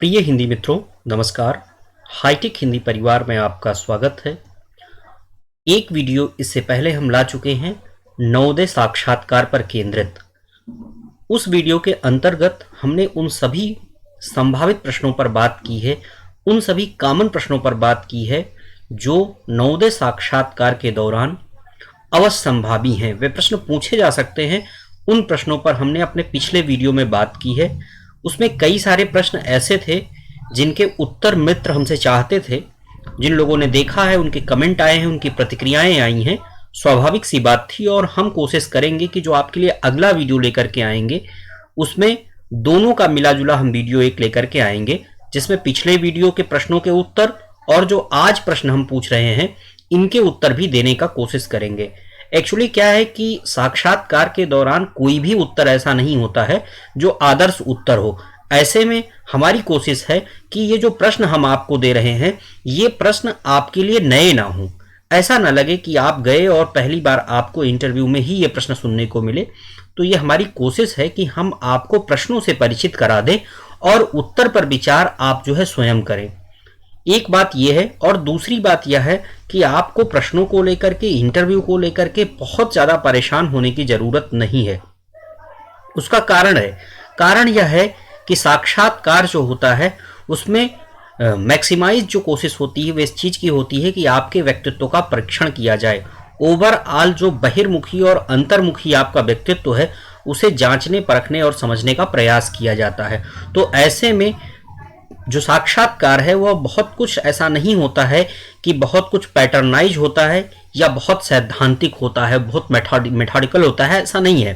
प्रिय हिंदी मित्रों, नमस्कार। हाईटेक हिंदी परिवार में आपका स्वागत है। एक वीडियो इससे पहले हम ला चुके हैं नवोदय साक्षात्कार पर केंद्रित। उस वीडियो के अंतर्गत हमने उन सभी संभावित प्रश्नों पर बात की है, उन सभी कॉमन प्रश्नों पर बात की है जो नवोदय साक्षात्कार के दौरान अवश्य संभावी हैं। वे प्रश्न पूछे जा सकते हैं। उन प्रश्नों पर हमने अपने पिछले वीडियो में बात की है। उसमें कई सारे प्रश्न ऐसे थे जिनके उत्तर मित्र हमसे चाहते थे। जिन लोगों ने देखा है उनके कमेंट आए हैं, उनकी प्रतिक्रियाएं आई हैं। स्वाभाविक सी बात थी और हम कोशिश करेंगे कि जो आपके लिए अगला वीडियो लेकर के आएंगे उसमें दोनों का मिला जुला हम वीडियो एक लेकर के आएंगे, जिसमें पिछले वीडियो के प्रश्नों के उत्तर और जो आज प्रश्न हम पूछ रहे हैं इनके उत्तर भी देने का कोशिश करेंगे। एक्चुअली क्या है कि साक्षात्कार के दौरान कोई भी उत्तर ऐसा नहीं होता है जो आदर्श उत्तर हो। ऐसे में हमारी कोशिश है कि ये जो प्रश्न हम आपको दे रहे हैं ये प्रश्न आपके लिए नए ना हो। ऐसा ना लगे कि आप गए और पहली बार आपको इंटरव्यू में ही ये प्रश्न सुनने को मिले। तो ये हमारी कोशिश है कि हम आपको प्रश्नों से परिचित करा दें और उत्तर पर विचार आप जो है स्वयं करें। एक बात यह है और दूसरी बात यह है कि आपको प्रश्नों को लेकर के, इंटरव्यू को लेकर के बहुत ज़्यादा परेशान होने की ज़रूरत नहीं है। उसका कारण यह है कि साक्षात्कार जो होता है उसमें मैक्सिमाइज जो कोशिश होती है वो इस चीज़ की होती है कि आपके व्यक्तित्व का परीक्षण किया जाए। ओवरऑल जो बहिर्मुखी और अंतर्मुखी आपका व्यक्तित्व है उसे जांचने, परखने और समझने का प्रयास किया जाता है। तो ऐसे में जो साक्षात्कार है वह बहुत कुछ ऐसा नहीं होता है कि बहुत कुछ पैटर्नाइज होता है या बहुत सैद्धांतिक होता है, बहुत मेथोडिकल होता है, ऐसा नहीं है।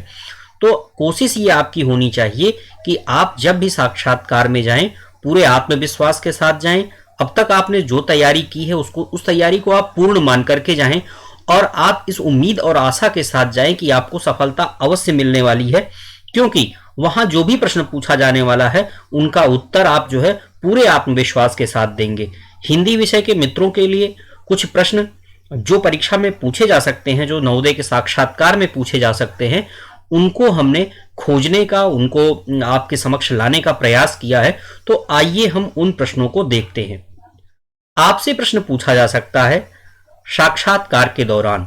तो कोशिश ये आपकी होनी चाहिए कि आप जब भी साक्षात्कार में जाएं पूरे आत्मविश्वास के साथ जाएं। अब तक आपने जो तैयारी की है उस तैयारी को आप पूर्ण मान करके जाएं और आप इस उम्मीद और आशा के साथ जाएं कि आपको सफलता अवश्य मिलने वाली है, क्योंकि वहां जो भी प्रश्न पूछा जाने वाला है उनका उत्तर आप जो है पूरे आत्मविश्वास के साथ देंगे। हिंदी विषय के मित्रों के लिए कुछ प्रश्न जो परीक्षा में पूछे जा सकते हैं, जो नवोदय के साक्षात्कार में पूछे जा सकते हैं, उनको हमने खोजने का, उनको आपके समक्ष लाने का प्रयास किया है। तो आइए हम उन प्रश्नों को देखते हैं। आपसे प्रश्न पूछा जा सकता है साक्षात्कार के दौरान,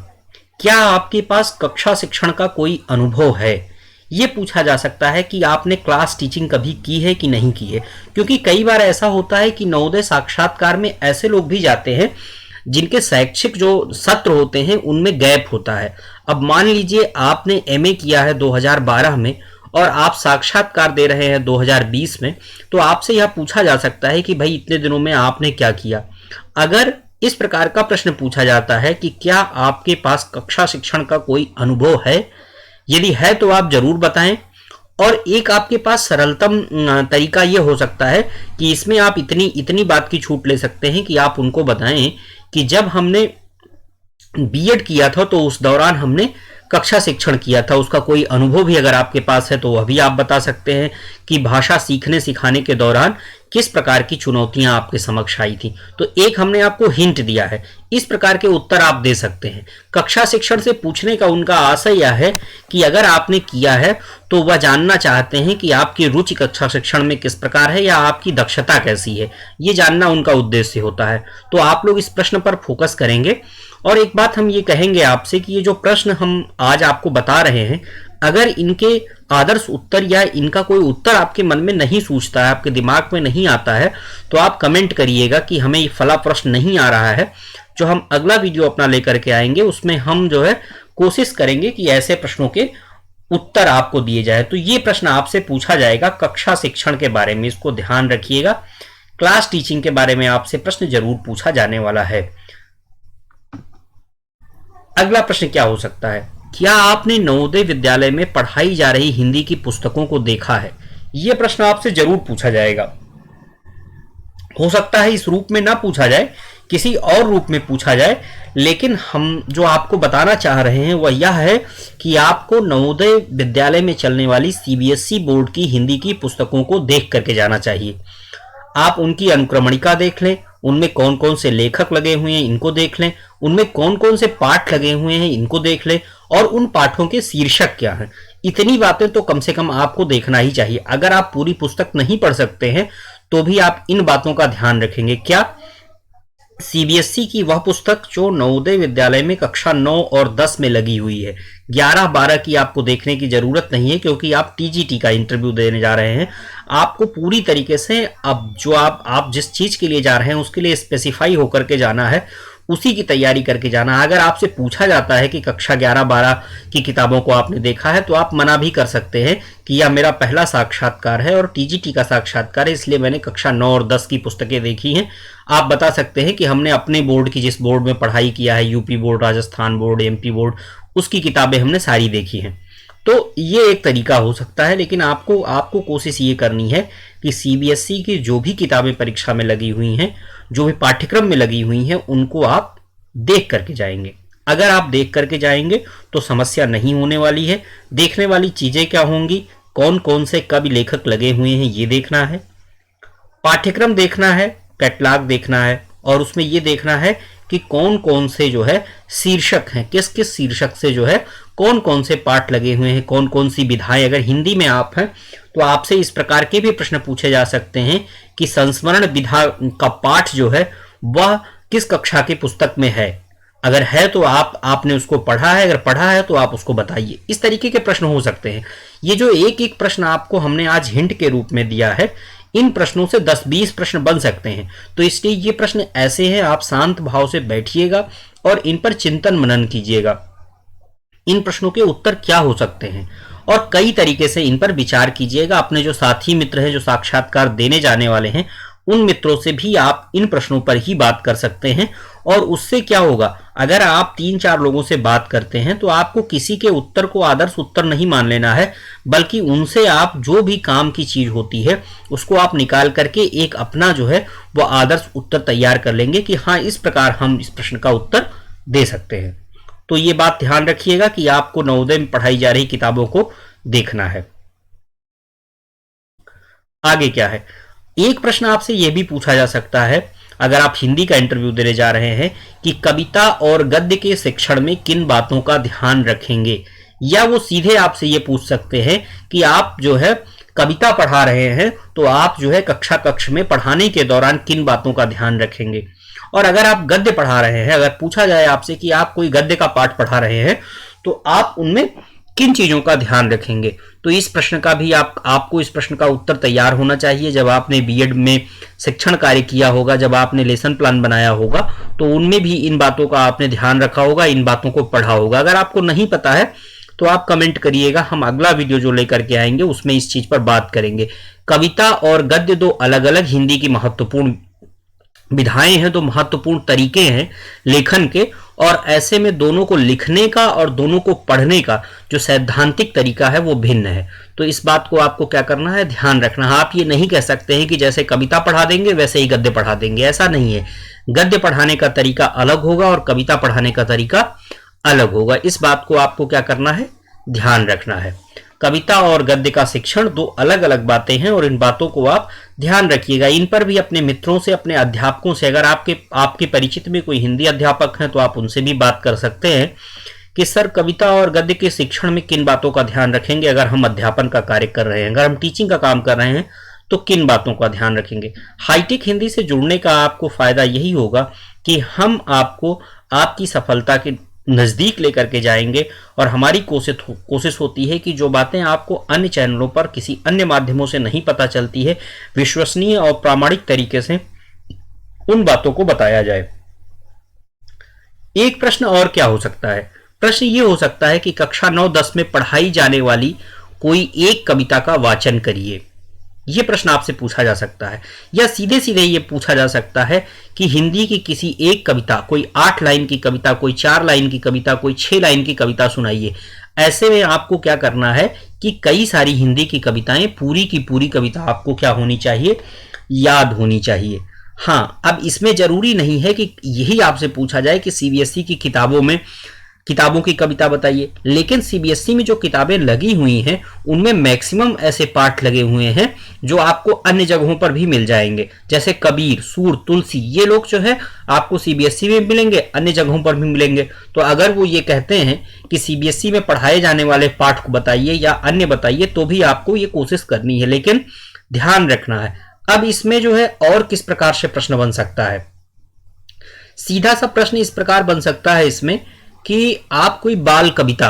क्या आपके पास कक्षा शिक्षण का कोई अनुभव है? ये पूछा जा सकता है कि आपने क्लास टीचिंग कभी की है कि नहीं की है, क्योंकि कई बार ऐसा होता है कि नवोदय साक्षात्कार में ऐसे लोग भी जाते हैं जिनके शैक्षिक जो सत्र होते हैं उनमें गैप होता है। अब मान लीजिए आपने एमए किया है 2012 में और आप साक्षात्कार दे रहे हैं 2020 में, तो आपसे यह पूछा जा सकता है कि भाई इतने दिनों में आपने क्या किया। अगर इस प्रकार का प्रश्न पूछा जाता है कि क्या आपके पास कक्षा शिक्षण का कोई अनुभव है, यदि है तो आप जरूर बताएं। और एक आपके पास सरलतम तरीका यह हो सकता है कि इसमें आप इतनी बात की छूट ले सकते हैं कि आप उनको बताएं कि जब हमने बीएड किया था तो उस दौरान हमने कक्षा शिक्षण किया था, उसका कोई अनुभव भी अगर आपके पास है तो वह भी आप बता सकते हैं कि भाषा सीखने सिखाने के दौरान किस प्रकार की चुनौतियां आपके समक्ष आई थी। तो एक हमने आपको हिंट दिया है, इस प्रकार के उत्तर आप दे सकते हैं। कक्षा शिक्षण से पूछने का उनका आशय यह है कि अगर आपने किया है तो वह जानना चाहते हैं कि आपकी रुचि कक्षा शिक्षण में किस प्रकार है या आपकी दक्षता कैसी है, ये जानना उनका उद्देश्य होता है। तो आप लोग इस प्रश्न पर फोकस करेंगे। और एक बात हम ये कहेंगे आपसे कि ये जो प्रश्न हम आज आपको बता रहे हैं, अगर इनके आदर्श उत्तर या इनका कोई उत्तर आपके मन में नहीं सूझता है, आपके दिमाग में नहीं आता है, तो आप कमेंट करिएगा कि हमें ये फला प्रश्न नहीं आ रहा है। जो हम अगला वीडियो अपना लेकर के आएंगे उसमें हम जो है कोशिश करेंगे कि ऐसे प्रश्नों के उत्तर आपको दिए जाए। तो ये प्रश्न आपसे पूछा जाएगा कक्षा शिक्षण के बारे में, इसको ध्यान रखिएगा। क्लास टीचिंग के बारे में आपसे प्रश्न जरूर पूछा जाने वाला है। अगला प्रश्न क्या हो सकता है, क्या आपने नवोदय विद्यालय में पढ़ाई जा रही हिंदी की पुस्तकों को देखा है? यह प्रश्न आपसे जरूर पूछा जाएगा। हो सकता है इस रूप में ना पूछा जाए, किसी और रूप में पूछा जाए, लेकिन हम जो आपको बताना चाह रहे हैं वह यह है कि आपको नवोदय विद्यालय में चलने वाली सीबीएसई बोर्ड की हिंदी की पुस्तकों को देख करके जाना चाहिए। आप उनकी अनुक्रमणिका देख लें, उनमें कौन कौन से लेखक लगे हुए हैं इनको देख लें, उनमें कौन कौन से पाठ लगे हुए हैं इनको देख लें, और उन पाठों के शीर्षक क्या हैं। इतनी बातें तो कम से कम आपको देखना ही चाहिए। अगर आप पूरी पुस्तक नहीं पढ़ सकते हैं तो भी आप इन बातों का ध्यान रखेंगे। क्या? सीबीएसई की वह पुस्तक जो नवोदय विद्यालय में कक्षा 9 और 10 में लगी हुई है। 11-12 की आपको देखने की जरूरत नहीं है, क्योंकि आप टीजीटी का इंटरव्यू देने जा रहे हैं। आपको पूरी तरीके से अब जो आप जिस चीज के लिए जा रहे हैं उसके लिए स्पेसिफाई होकर के जाना है, उसी की तैयारी करके जाना। अगर आपसे पूछा जाता है कि कक्षा 11-12 की किताबों को आपने देखा है, तो आप मना भी कर सकते हैं कि यह मेरा पहला साक्षात्कार है और टीजीटी का साक्षात्कार है, इसलिए मैंने कक्षा 9 और 10 की पुस्तकें देखी हैं। आप बता सकते हैं कि हमने अपने बोर्ड की, जिस बोर्ड में पढ़ाई किया है, UP board, Rajasthan board, MP board, उसकी किताबें हमने सारी देखी हैं। तो ये एक तरीका हो सकता है, लेकिन आपको कोशिश ये करनी है कि सीबीएसई की जो भी किताबें परीक्षा में लगी हुई हैं, जो भी पाठ्यक्रम में लगी हुई हैं, उनको आप देख करके जाएंगे। अगर आप देख करके जाएंगे तो समस्या नहीं होने वाली है। देखने वाली चीजें क्या होंगी? कौन कौन से कवि लेखक लगे हुए हैं ये देखना है, पाठ्यक्रम देखना है, कैटलॉग देखना है, और उसमें ये देखना है कि कौन कौन से जो है शीर्षक हैं, किस किस शीर्षक से जो है कौन कौन से पाठ लगे हुए हैं, कौन कौन सी विधाएं। अगर हिंदी में आप हैं तो आपसे इस प्रकार के भी प्रश्न पूछे जा सकते हैं कि संस्मरण विधा का पाठ जो है वह किस कक्षा की पुस्तक में है। अगर है तो आपने उसको पढ़ा है, अगर पढ़ा है तो आप उसको बताइए। इस तरीके के प्रश्न हो सकते हैं। ये जो एक एक प्रश्न आपको हमने आज हिंट के रूप में दिया है, इन प्रश्नों से 10-20 प्रश्न बन सकते हैं। तो इसलिए ये प्रश्न ऐसे हैं, आप शांत भाव से बैठिएगा और इन पर चिंतन मनन कीजिएगा। इन प्रश्नों के उत्तर क्या हो सकते हैं और कई तरीके से इन पर विचार कीजिएगा। अपने जो साथी मित्र हैं, जो साक्षात्कार देने जाने वाले हैं, उन मित्रों से भी आप इन प्रश्नों पर ही बात कर सकते हैं। और उससे क्या होगा, अगर आप 3-4 लोगों से बात करते हैं तो आपको किसी के उत्तर को आदर्श उत्तर नहीं मान लेना है, बल्कि उनसे आप जो भी काम की चीज होती है उसको आप निकाल करके एक अपना जो है वो आदर्श उत्तर तैयार कर लेंगे कि हाँ, इस प्रकार हम इस प्रश्न का उत्तर दे सकते हैं। तो ये बात ध्यान रखिएगा कि आपको नवोदय में पढ़ाई जा रही किताबों को देखना है। आगे क्या है, एक प्रश्न आपसे यह भी पूछा जा सकता है, अगर आप हिंदी का इंटरव्यू देने जा रहे हैं, कि कविता और गद्य के शिक्षण में किन बातों का ध्यान रखेंगे। या वो सीधे आपसे ये पूछ सकते हैं कि आप जो है कविता पढ़ा रहे हैं तो आप जो है कक्ष में पढ़ाने के दौरान किन बातों का ध्यान रखेंगे। और अगर आप गद्य पढ़ा रहे हैं, अगर पूछा जाए आपसे कि आप कोई गद्य का पाठ पढ़ा रहे हैं तो आप उनमें किन चीजों का ध्यान रखेंगे। तो इस प्रश्न का भी आपको इस प्रश्न का उत्तर तैयार होना चाहिए। जब आपने बीएड में शिक्षण कार्य किया होगा, जब आपने लेसन प्लान बनाया होगा, तो उनमें भी इन बातों का आपने ध्यान रखा होगा, इन बातों को पढ़ा होगा। अगर आपको नहीं पता है तो आप कमेंट करिएगा, हम अगला वीडियो जो लेकर के आएंगे उसमें इस चीज पर बात करेंगे। कविता और गद्य दो अलग अलग हिंदी की महत्वपूर्ण विधाएं हैं, दो महत्वपूर्ण तरीके हैं लेखन के, और ऐसे में दोनों को लिखने का और दोनों को पढ़ने का जो सैद्धांतिक तरीका है वो भिन्न है। तो इस बात को आपको क्या करना है, ध्यान रखना है। आप ये नहीं कह सकते हैं कि जैसे कविता पढ़ा देंगे वैसे ही गद्य पढ़ा देंगे, ऐसा नहीं है। गद्य पढ़ाने का तरीका अलग होगा और कविता पढ़ाने का तरीका अलग होगा। इस बात को आपको क्या करना है, ध्यान रखना है। कविता और गद्य का शिक्षण दो अलग अलग बातें हैं और इन बातों को आप ध्यान रखिएगा। इन पर भी अपने मित्रों से, अपने अध्यापकों से, अगर आपके परिचित में कोई हिंदी अध्यापक हैं तो आप उनसे भी बात कर सकते हैं कि सर कविता और गद्य के शिक्षण में किन बातों का ध्यान रखेंगे। अगर हम अध्यापन का कार्य कर रहे हैं, अगर हम टीचिंग का काम कर रहे हैं तो किन बातों का ध्यान रखेंगे। हाईटेक हिंदी से जुड़ने का आपको फायदा यही होगा कि हम आपको आपकी सफलता के नजदीक लेकर के जाएंगे, और हमारी कोशिश होती है कि जो बातें आपको अन्य चैनलों पर किसी अन्य माध्यमों से नहीं पता चलती है, विश्वसनीय और प्रामाणिक तरीके से उन बातों को बताया जाए। एक प्रश्न और क्या हो सकता है, प्रश्न ये हो सकता है कि कक्षा 9-10 में पढ़ाई जाने वाली कोई एक कविता का वाचन करिए। यह प्रश्न आपसे पूछा जा सकता है, या सीधे सीधे ये पूछा जा सकता है कि हिंदी की किसी एक कविता, कोई 8 लाइन की कविता, कोई 4 लाइन की कविता, कोई 6 लाइन की कविता सुनाइए। ऐसे में आपको क्या करना है कि कई सारी हिंदी की कविताएं, पूरी की पूरी कविता आपको क्या होनी चाहिए, याद होनी चाहिए। हाँ, अब इसमें जरूरी नहीं है कि यही आपसे पूछा जाए कि सीबीएसई की किताबों की कविता बताइए, लेकिन सीबीएसई में जो किताबें लगी हुई हैं उनमें मैक्सिमम ऐसे पाठ लगे हुए हैं जो आपको अन्य जगहों पर भी मिल जाएंगे। जैसे कबीर, सूर, तुलसी, ये लोग जो है आपको सीबीएसई में मिलेंगे, अन्य जगहों पर भी मिलेंगे। तो अगर वो ये कहते हैं कि सीबीएसई में पढ़ाए जाने वाले पाठ को बताइए या अन्य बताइए, तो भी आपको ये कोशिश करनी है। लेकिन ध्यान रखना है, अब इसमें जो है और किस प्रकार से प्रश्न बन सकता है, सीधा सा प्रश्न इस प्रकार बन सकता है इसमें कि आप कोई बाल कविता,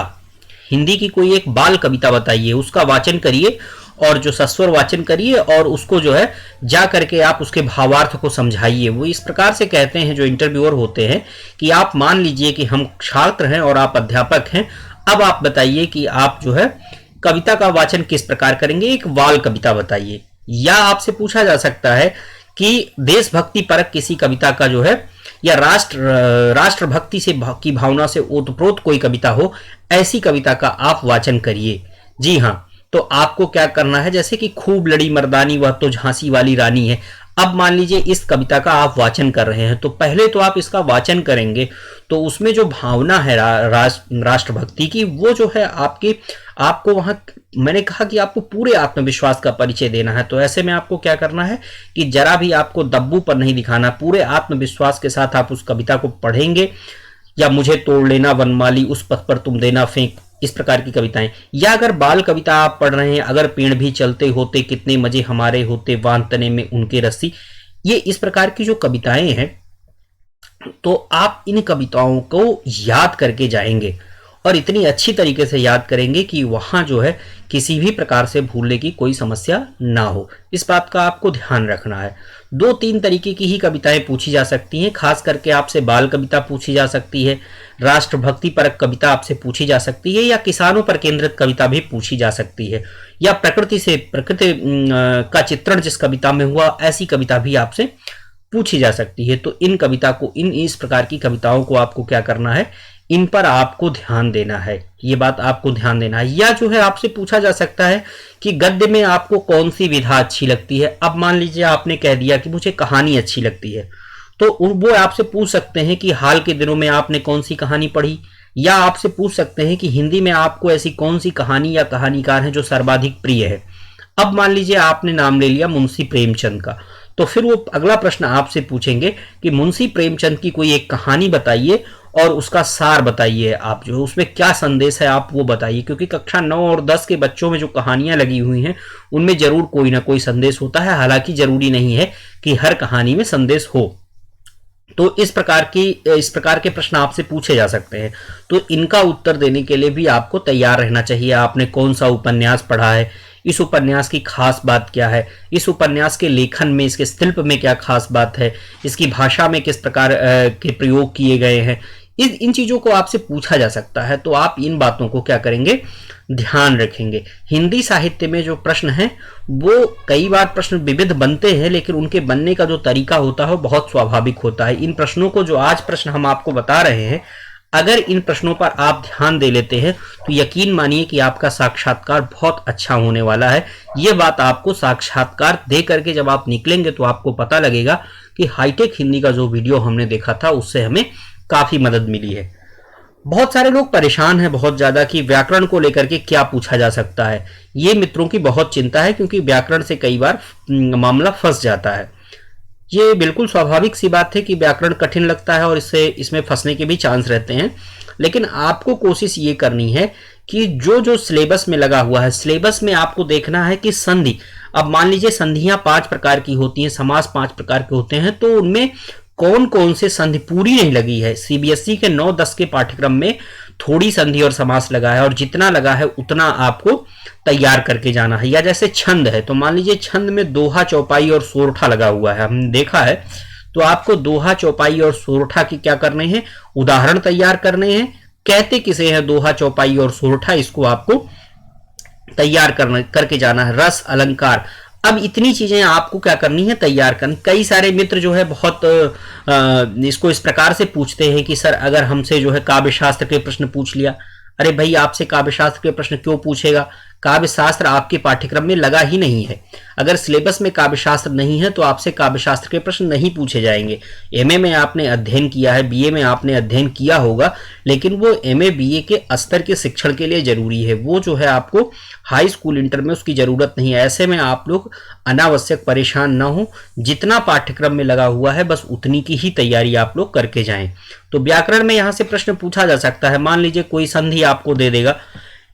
हिंदी की कोई एक बाल कविता बताइए, उसका वाचन करिए और जो सस्वर वाचन करिए और उसको जो है जा करके आप उसके भावार्थ को समझाइए। वो इस प्रकार से कहते हैं जो इंटरव्यूअर होते हैं कि आप मान लीजिए कि हम छात्र हैं और आप अध्यापक हैं, अब आप बताइए कि आप जो है कविता का वाचन किस प्रकार करेंगे, एक बाल कविता बताइए। या आपसे पूछा जा सकता है कि देशभक्ति परक किसी कविता का जो है, या राष्ट्रभक्ति से की भावना से ओतप्रोत कोई कविता हो, ऐसी कविता का आप वाचन करिए। जी हाँ, तो आपको क्या करना है, जैसे कि खूब लड़ी मर्दानी वह तो झांसी वाली रानी है, अब मान लीजिए इस कविता का आप वाचन कर रहे हैं, तो पहले तो आप इसका वाचन करेंगे तो उसमें जो भावना है राष्ट्रभक्ति की, वो जो है आपको वहां, मैंने कहा कि आपको पूरे आत्मविश्वास का परिचय देना है। तो ऐसे में आपको क्या करना है कि जरा भी आपको दब्बू पर नहीं दिखाना, पूरे आत्मविश्वास के साथ आप उस कविता को पढ़ेंगे। या मुझे तोड़ लेना वनमाली उस पथ पर तुम देना फेंक, इस प्रकार की कविताएं। या अगर बाल कविता आप पढ़ रहे हैं, अगर पेड़ भी चलते होते कितने मजे हमारे होते बांध तने में उनके रस्सी, ये इस प्रकार की जो कविताएं हैं, तो आप इन कविताओं को याद करके जाएंगे और इतनी अच्छी तरीके से याद करेंगे कि वहां जो है किसी भी प्रकार से भूलने की कोई समस्या ना हो। इस बात का आपको ध्यान रखना है। 2-3 तरीके की ही कविताएं पूछी जा सकती हैं, खास करके आपसे बाल कविता पूछी जा सकती है, राष्ट्रभक्ति परक कविता आपसे पूछी जा सकती है, या किसानों पर केंद्रित कविता भी पूछी जा सकती है, या प्रकृति का चित्रण जिस कविता में हुआ, ऐसी कविता भी आपसे पूछी जा सकती है। तो इन कविता को, इस प्रकार की कविताओं को आपको क्या करना है, इन पर आपको ध्यान देना है, ये बात आपको ध्यान देना है। या जो है आपसे पूछा जा सकता है कि गद्य में आपको कौन सी विधा अच्छी लगती है। अब मान लीजिए आपने कह दिया कि मुझे कहानी अच्छी लगती है, तो वो आपसे पूछ सकते हैं कि हाल के दिनों में आपने कौन सी कहानी पढ़ी। या आपसे पूछ सकते हैं कि हिंदी में आपको ऐसी कौन सी कहानी या कहानीकार है जो सर्वाधिक प्रिय है। अब मान लीजिए आपने नाम ले लिया मुंशी प्रेमचंद का, तो फिर वो अगला प्रश्न आपसे पूछेंगे कि मुंशी प्रेमचंद की कोई एक कहानी बताइए और उसका सार बताइए, आप जो उसमें क्या संदेश है आप वो बताइए। क्योंकि कक्षा 9 और 10 के बच्चों में जो कहानियां लगी हुई हैं उनमें जरूर कोई ना कोई संदेश होता है, हालांकि जरूरी नहीं है कि हर कहानी में संदेश हो। तो इस प्रकार के प्रश्न आपसे पूछे जा सकते हैं। तो इनका उत्तर देने के लिए भी आपको तैयार रहना चाहिए। आपने कौन सा उपन्यास पढ़ा है, इस उपन्यास की खास बात क्या है, इस उपन्यास के लेखन में, इसके शिल्प में क्या खास बात है, इसकी भाषा में किस प्रकार के प्रयोग किए गए हैं, इन चीजों को आपसे पूछा जा सकता है। तो आप इन बातों को क्या करेंगे, ध्यान रखेंगे। हिंदी साहित्य में जो प्रश्न हैं वो कई बार प्रश्न विविध बनते हैं, लेकिन उनके बनने का जो तरीका होता है वो बहुत स्वाभाविक होता है। इन प्रश्नों को, जो आज प्रश्न हम आपको बता रहे हैं, अगर इन प्रश्नों पर आप ध्यान दे लेते हैं तो यकीन मानिए कि आपका साक्षात्कार बहुत अच्छा होने वाला है। ये बात आपको साक्षात्कार दे करके जब आप निकलेंगे तो आपको पता लगेगा कि हाईटेक हिंदी का जो वीडियो हमने देखा था उससे हमें काफी मदद मिली है। बहुत सारे लोग परेशान हैं बहुत ज्यादा कि व्याकरण को लेकर के क्या पूछा जा सकता है। ये मित्रों की बहुत चिंता है, क्योंकि व्याकरण से कई बार मामला फंस जाता है। ये बिल्कुल स्वाभाविक सी बात है कि व्याकरण कठिन लगता है और इसमें फंसने के भी चांस रहते हैं। लेकिन आपको कोशिश ये करनी है कि जो सिलेबस में लगा हुआ है, सिलेबस में आपको देखना है कि संधि, अब मान लीजिए संधियां 5 प्रकार की होती हैं, समास 5 प्रकार के होते हैं, तो उनमें कौन कौन से संधि पूरी नहीं लगी है। सीबीएसई के 9-10 के पाठ्यक्रम में थोड़ी संधि और समास लगा है, और जितना लगा है उतना आपको तैयार करके जाना है। या जैसे छंद है, तो मान लीजिए छंद में दोहा, चौपाई और सोरठा लगा हुआ है, हमने देखा है, तो आपको दोहा, चौपाई और सोरठा की क्या करने हैं, उदाहरण तैयार करने हैं। कहते किसे हैं दोहा, चौपाई और सोरठा, इसको आपको तैयार करके जाना है। रस, अलंकार, अब इतनी चीजें आपको क्या करनी है, तैयार करनी। कई सारे मित्र जो है बहुत इसको इस प्रकार से पूछते हैं कि सर अगर हमसे जो है काव्य शास्त्र के प्रश्न पूछ लिया। अरे भाई, आपसे काव्य शास्त्र के प्रश्न क्यों पूछेगा, काव्य शास्त्र आपके पाठ्यक्रम में लगा ही नहीं है। अगर सिलेबस में काव्य शास्त्र नहीं है तो आपसे काव्य शास्त्र के प्रश्न नहीं पूछे जाएंगे। एमए में आपने अध्ययन किया है, बीए में आपने अध्ययन किया होगा, लेकिन वो एमए बीए के स्तर के शिक्षण के लिए जरूरी है। वो जो है आपको हाई स्कूल इंटर में उसकी जरूरत नहीं है। ऐसे में आप लोग अनावश्यक परेशान ना हो, जितना पाठ्यक्रम में लगा हुआ है बस उतनी की ही तैयारी आप लोग करके जाएं। तो व्याकरण में यहाँ से प्रश्न पूछा जा सकता है। मान लीजिए कोई संधि आपको दे देगा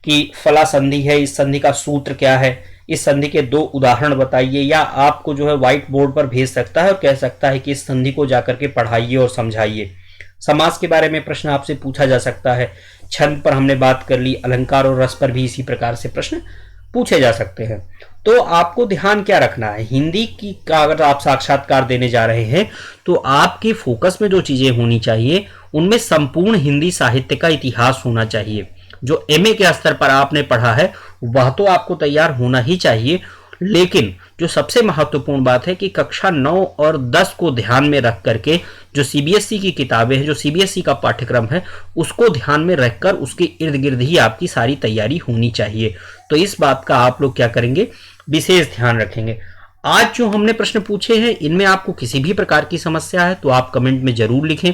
कि फला संधि है, इस संधि का सूत्र क्या है, इस संधि के 2 उदाहरण बताइए, या आपको जो है व्हाइट बोर्ड पर भेज सकता है और कह सकता है कि इस संधि को जाकर के पढ़ाइए और समझाइए। समास के बारे में प्रश्न आपसे पूछा जा सकता है। छंद पर हमने बात कर ली, अलंकार और रस पर भी इसी प्रकार से प्रश्न पूछे जा सकते हैं। तो आपको ध्यान क्या रखना है, हिंदी की का अगर आप साक्षात्कार देने जा रहे हैं तो आपके फोकस में जो चीजें होनी चाहिए उनमें संपूर्ण हिंदी साहित्य का इतिहास होना चाहिए। जो एमए के स्तर पर आपने पढ़ा है वह तो आपको तैयार होना ही चाहिए, लेकिन जो सबसे महत्वपूर्ण बात है कि कक्षा 9 और 10 को ध्यान में रख करके जो सीबीएसई की किताबें हैं, जो सीबीएसई का पाठ्यक्रम है, उसको ध्यान में रखकर उसके इर्द गिर्द ही आपकी सारी तैयारी होनी चाहिए। तो इस बात का आप लोग क्या करेंगे, विशेष ध्यान रखेंगे। आज जो हमने प्रश्न पूछे हैं इनमें आपको किसी भी प्रकार की समस्या है तो आप कमेंट में जरूर लिखें,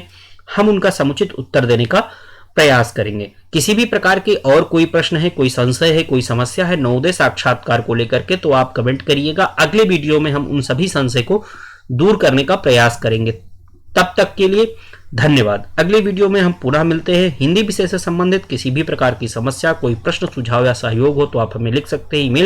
हम उनका समुचित उत्तर देने का प्रयास करेंगे। किसी भी प्रकार के और कोई प्रश्न है, कोई संशय है, कोई समस्या है नवोदय साक्षात्कार को लेकर के, तो आप कमेंट करिएगा। अगले वीडियो में हम उन सभी संशय को दूर करने का प्रयास करेंगे। तब तक के लिए धन्यवाद। अगले वीडियो में हम पुनः मिलते हैं। हिंदी विषय से संबंधित किसी भी प्रकार की समस्या, कोई प्रश्न, सुझाव या सहयोग हो तो आप हमें लिख सकते हैं। ईमेल